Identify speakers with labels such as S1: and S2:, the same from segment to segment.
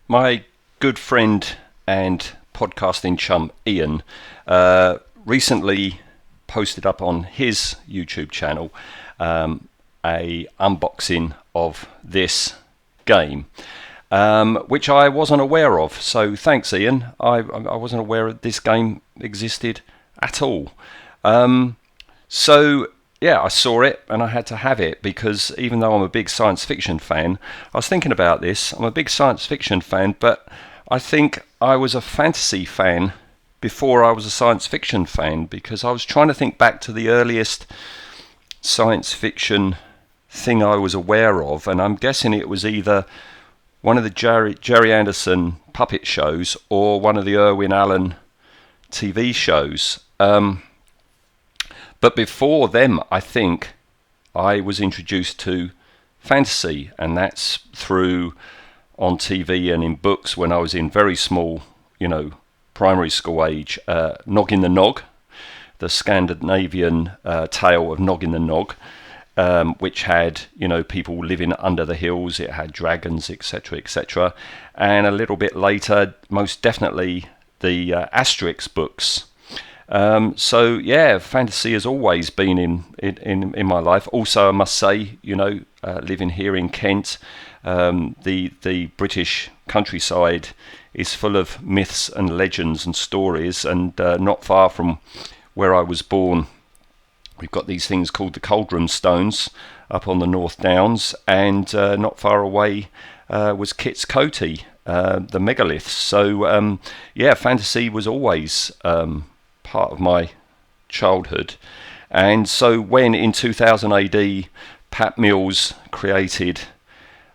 S1: My good friend and podcasting chum Ian recently posted up on his YouTube channel a unboxing of this game, which I wasn't aware of. So thanks, Ian. I wasn't aware that this game existed at all. So yeah, I saw it and I had to have it because even though I'm a big science fiction fan, I was thinking about this. I'm a big science fiction fan, but I think I was a fantasy fan before I was a science fiction fan, because I was trying to think back to the earliest science fiction thing I was aware of, and I'm guessing it was either one of the Jerry Anderson puppet shows or one of the Irwin Allen TV shows. But before them, I think I was introduced to fantasy, and that's through on TV and in books when I was in very small, primary school age. Noggin the Nog, the Scandinavian tale of Noggin the Nog, which had, people living under the hills. It had dragons, etc., etc. And a little bit later, most definitely, the Asterix books. So yeah, fantasy has always been in my life. Also, I must say, living here in Kent, the British countryside is full of myths and legends and stories, and not far from where I was born, we've got these things called the Cauldron Stones up on the North Downs, and not far away was Kit's Coty, the megaliths. So yeah, fantasy was always part of my childhood. And so when in 2000 AD Pat Mills created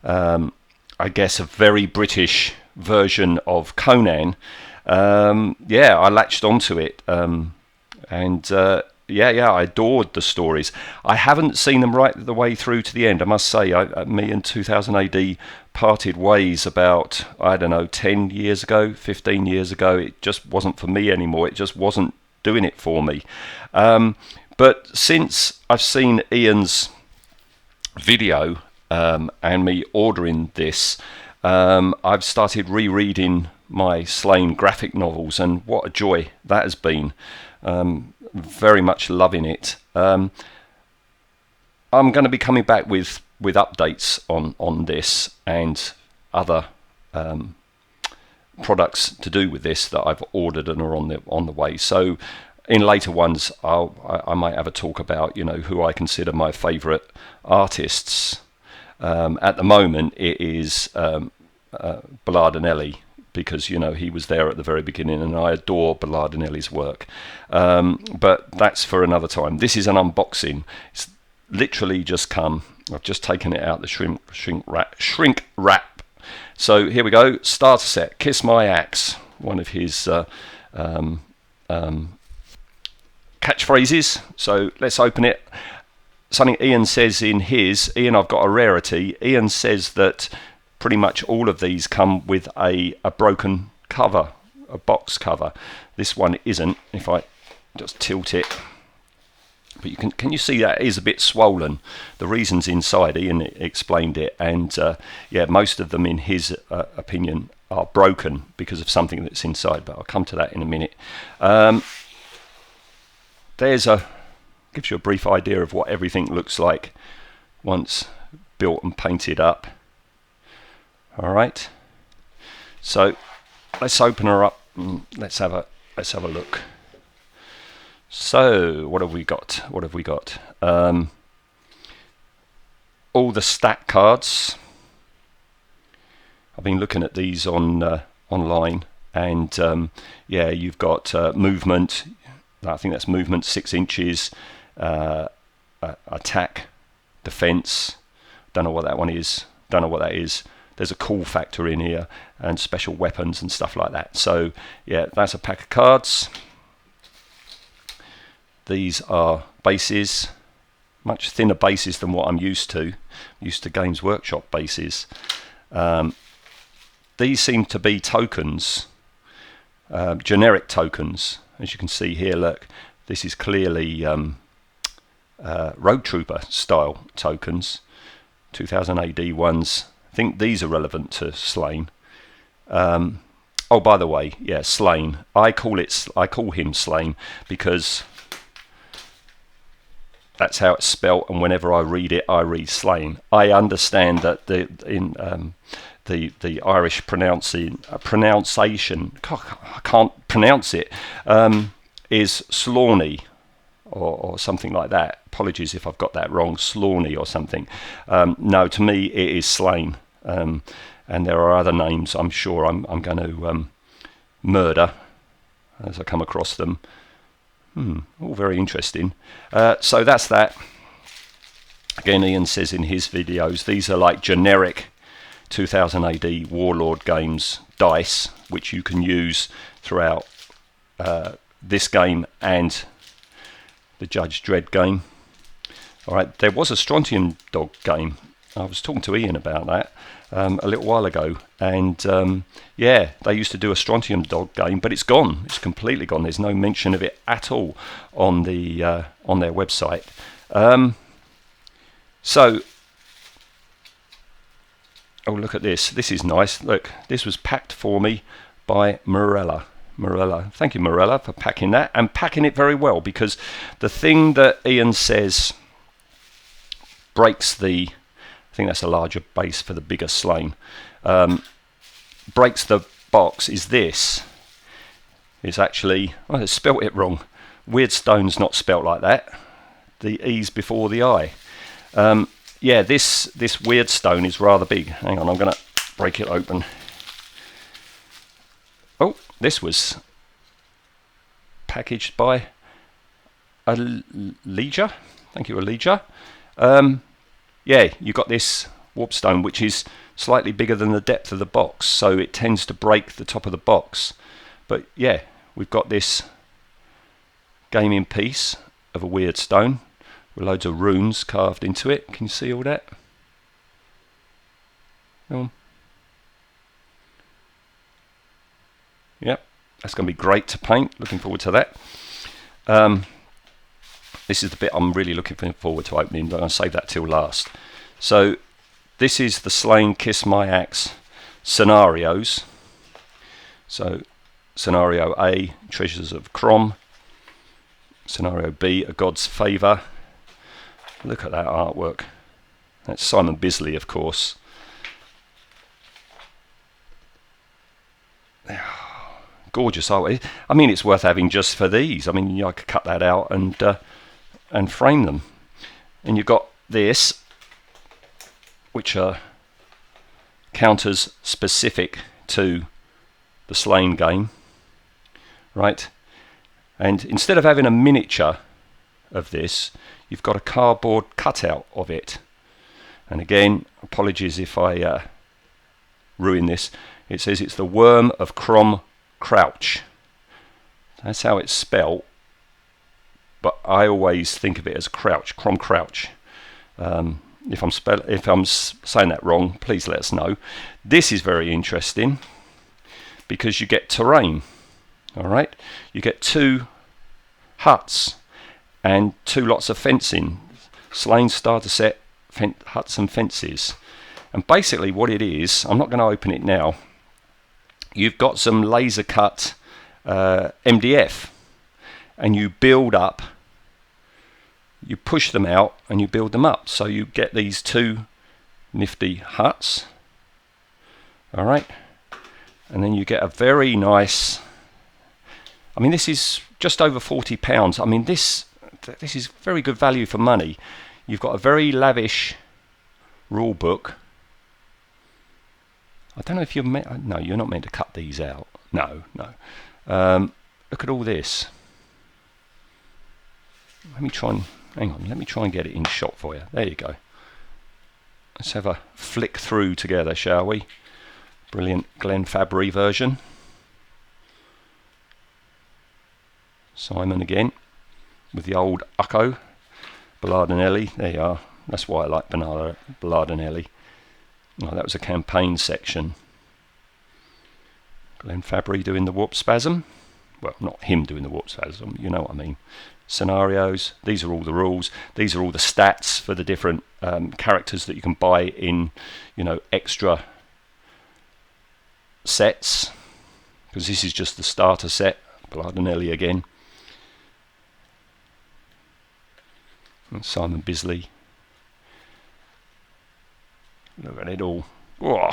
S1: I guess a very British version of Conan, I latched onto it, and I adored the stories. I haven't seen them right the way through to the end, I must say. Me and 2000 AD parted ways about, 10 years ago, 15 years ago. It just wasn't for me anymore. It just wasn't doing it for me. But since I've seen Ian's video and me ordering this, I've started rereading my Slaine graphic novels, and what a joy that has been. Very much loving it. I'm going to be coming back with updates on this and other products to do with this that I've ordered and are on the way. So in later ones, I might have a talk about who I consider my favourite artists. At the moment, it is Bellardinelli, because he was there at the very beginning, and I adore Bellardinelli's work. But that's for another time. This is an unboxing. It's literally just come. I've just taken it out the shrink wrap. So here we go. Starter set. Kiss My Axe. One of his catchphrases. So let's open it. Something Ian says in his. Ian, I've got a rarity. Ian says that pretty much all of these come with a broken cover, a box cover. This one isn't. If I just tilt it, but can you see that it is a bit swollen? The reasons inside, Ian explained it, and most of them in his opinion are broken because of something that's inside, but I'll come to that in a minute. Gives you a brief idea of what everything looks like once built and painted up. All right, so let's open her up and let's have a look. So what have we got? All the stat cards. I've been looking at these online, and you've got movement. I think that's movement 6 inches. Attack, defense. Don't know what that one is. Don't know what that is. There's a cool factor in here, and special weapons and stuff like that. So yeah, that's a pack of cards. These are bases, much thinner bases than what I'm used to. I'm used to Games Workshop bases. These seem to be tokens, generic tokens. As you can see here, look, this is clearly Road Trooper style tokens, 2000 AD ones. I think these are relevant to Slaine. Oh, by the way, yeah, Slaine. I call him Slaine because that's how it's spelt, and whenever I read it, I read Slaine. I understand that the Irish pronunciation, I can't pronounce it, is Slaine or something like that. Apologies if I've got that wrong, Slaine or something. No, to me it is Slaine, and there are other names I'm sure I'm going to murder as I come across them. All very interesting. So that's that. Again, Ian says in his videos, these are like generic 2000 AD Warlord games dice, which you can use throughout this game and the Judge Dredd game. All right, there was a Strontium Dog game. I was talking to Ian about that a little while ago, and yeah, they used to do a Strontium Dog game, but it's gone. It's completely gone. There's no mention of it at all on the on their website. So, oh, look at this. This is nice. Look, this was packed for me by Morella. Thank you, Morella, for packing that, and packing it very well, because the thing that Ian says breaks the, I think that's a larger base for the bigger Slaine, breaks the box is this. It's actually, oh, they spelt it wrong. Weirdstone's not spelt like that. The E's before the I. Yeah, this Weirdstone is rather big. Hang on, I'm going to break it open. Oh, this was packaged by Elijah. Thank you, Elijah. Yeah, you got this Warpstone, which is slightly bigger than the depth of the box, so it tends to break the top of the box. But yeah, we've got this gaming piece of a Weirdstone with loads of runes carved into it. Can you see all that? Yep, that's going to be great to paint. Looking forward to that. This is the bit I'm really looking forward to opening, but I'm going to save that till last. So this is the Slaine Kiss My Axe scenarios. So scenario A, Treasures of Crom. Scenario B, A God's Favour. Look at that artwork. That's Simon Bisley, of course. Gorgeous artwork. I mean, it's worth having just for these. I mean, I could cut that out and frame them. And you've got this, which are counters specific to the Slaine game, right? And instead of having a miniature of this, you've got a cardboard cutout of it. And again, apologies if I ruin this. It says it's the Worm of Crom Crouch. That's how it's spelt, but I always think of it as Crouch, Crom Crouch. If I'm saying that wrong, please let us know. This is very interesting because you get terrain. All right, you get 2 huts and 2 lots of fencing. Slaine starter set huts and fences, and basically what it is, I'm not going to open it now. You've got some laser cut MDF, and you build up. You push them out and you build them up, so you get these 2 nifty huts. All right, and then you get a very nice, I mean, this is just over £40. I mean, this is very good value for money. You've got a very lavish rule book. I don't know if you're meant, no, you're not meant to cut these out. No. Look at all this. Let me try and, hang on, let me try and get it in shot for you. There you go. Let's have a flick through together, shall we? Brilliant Glenn Fabry version. Simon again, with the old Ucco. Ballard and Ellie, there you are. That's why I like Ballard and Ellie. Oh, that was a campaign section. Glenn Fabry doing the warp spasm. Well, not him doing the warp spasm, you know what I mean. Scenarios, these are all the rules. These are all the stats for the different characters that you can buy in, you know, extra sets, because this is just the starter set. Blardinelli again. And Simon Bisley. Look at it all. Whoa.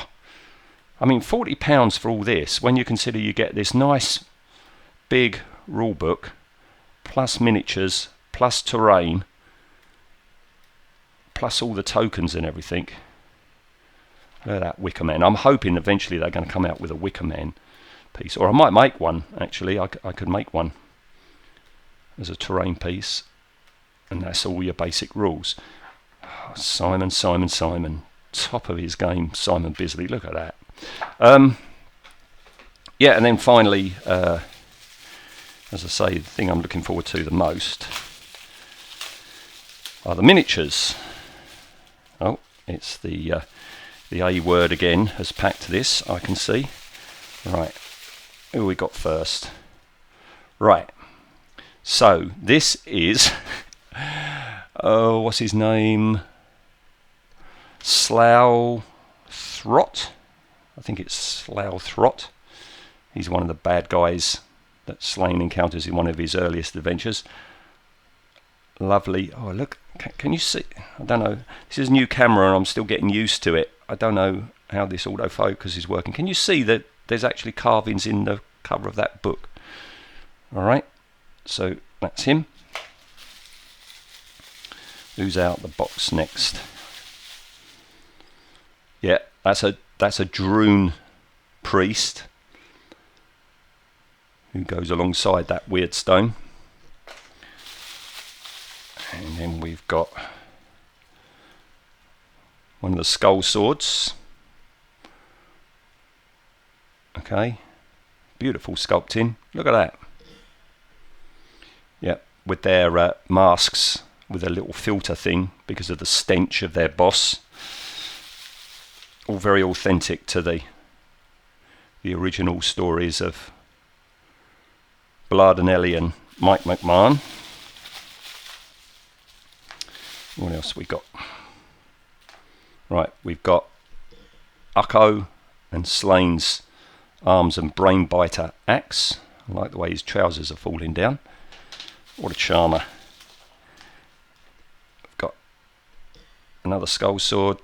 S1: I mean, £40 for all this, when you consider you get this nice big rule book, plus miniatures, plus terrain, plus all the tokens and everything. Look at that Wicker Man. I'm hoping eventually they're going to come out with a Wicker Man piece, or I might make one actually. I could make one as a terrain piece, and that's all your basic rules. Oh, Simon, top of his game, Simon Bisley. Look at that. Yeah, and then finally, as I say, the thing I'm looking forward to the most are the miniatures. Oh, it's the A word again has packed this, I can see. Right, who we got first? Right, so this is, oh, what's his name? Slough Throt. I think it's Slough Throt. He's one of the bad guys that Slaine encounters in one of his earliest adventures. Lovely. Oh, look, can you see? I don't know. This is a new camera and I'm still getting used to it. I don't know how this autofocus is working. Can you see that there's actually carvings in the cover of that book? Alright, so that's him. Who's out the box next? Yeah, that's a Droon priest who goes alongside that weird stone. And then we've got one of the skull swords. Okay, beautiful sculpting. Look at that. Yeah, with their masks with a little filter thing because of the stench of their boss. All very authentic to the original stories of Blardinelli and Mike McMahon. What else we got? Right, we've got Ukko and Slaine's arms and brain biter axe. I like the way his trousers are falling down. What a charmer. We've got another skull sword.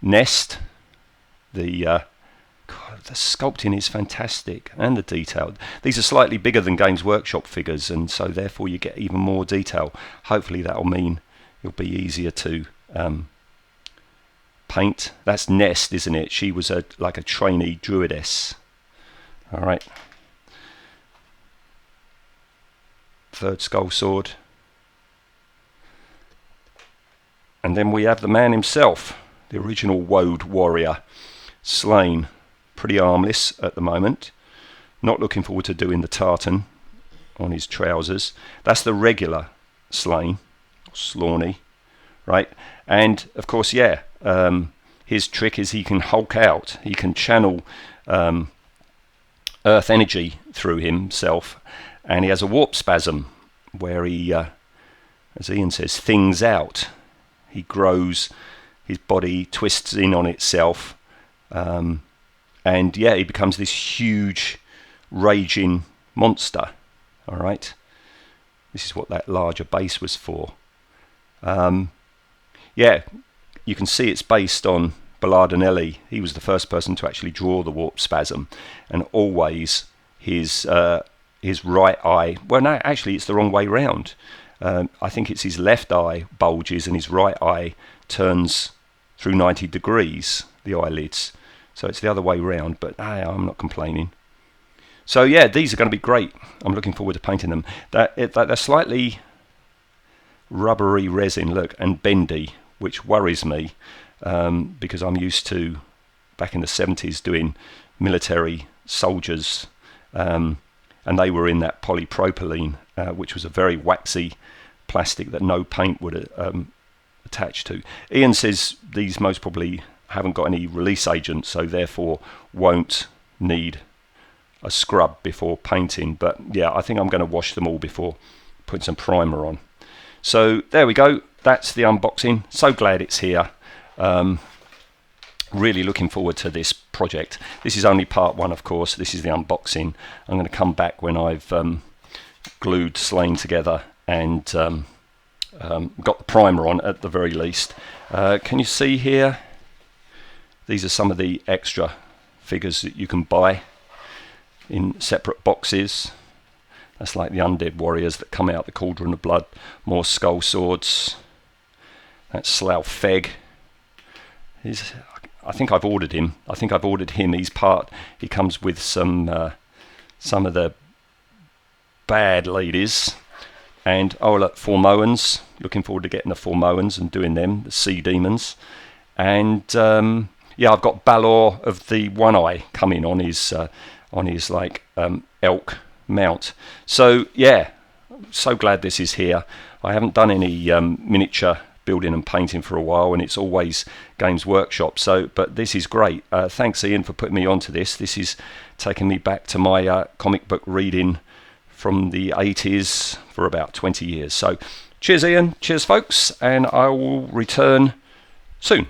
S1: Nest. The sculpting is fantastic, and the detail. These are slightly bigger than Games Workshop figures, and so therefore you get even more detail. Hopefully that'll mean it'll be easier to paint. That's Nest, isn't it? She was like a trainee druidess. Alright. Third skull sword. And then we have the man himself, the original Woad warrior, Slaine. Pretty armless at the moment. Not looking forward to doing the tartan on his trousers. That's the regular Slaine, Slawney, right? And of course, yeah, his trick is he can Hulk out. He can channel earth energy through himself, and he has a warp spasm where he, as Ian says, things out. He grows, his body twists in on itself, and yeah, he becomes this huge, raging monster. All right, this is what that larger base was for. Yeah, you can see it's based on Blardinelli. He was the first person to actually draw the warp spasm, and always his right eye. Well, no, actually, it's the wrong way round. I think it's his left eye bulges and his right eye turns through 90 degrees, the eyelids. So it's the other way round, but I'm not complaining. So yeah, these are going to be great. I'm looking forward to painting them. They're slightly rubbery resin, look, and bendy, which worries me because I'm used to, back in the 70s, doing military soldiers, and they were in that polypropylene, which was a very waxy plastic that no paint would attach to. Ian says these most probably haven't got any release agent, so therefore won't need a scrub before painting. But yeah, I think I'm going to wash them all before putting some primer on. So there we go. That's the unboxing. So glad it's here. really looking forward to this project. This is only part one, of course. This is the unboxing. I'm going to come back when I've glued Slaine together and got the primer on at the very least. Can you see here? These are some of the extra figures that you can buy in separate boxes. That's like the undead warriors that come out the cauldron of blood. More skull swords. That's Slaine. I think I've ordered him. He comes with some of the bad ladies. And oh look, Formoans. Looking forward to getting the Formoans and doing them, the sea demons. And yeah, I've got Balor of the One Eye coming on his like elk mount. So yeah, so glad this is here. I haven't done any miniature building and painting for a while, and it's always Games Workshop. So, but this is great. Thanks, Ian, for putting me onto this. This is taking me back to my comic book reading from the 80s for about 20 years. So, cheers, Ian. Cheers, folks, and I will return soon.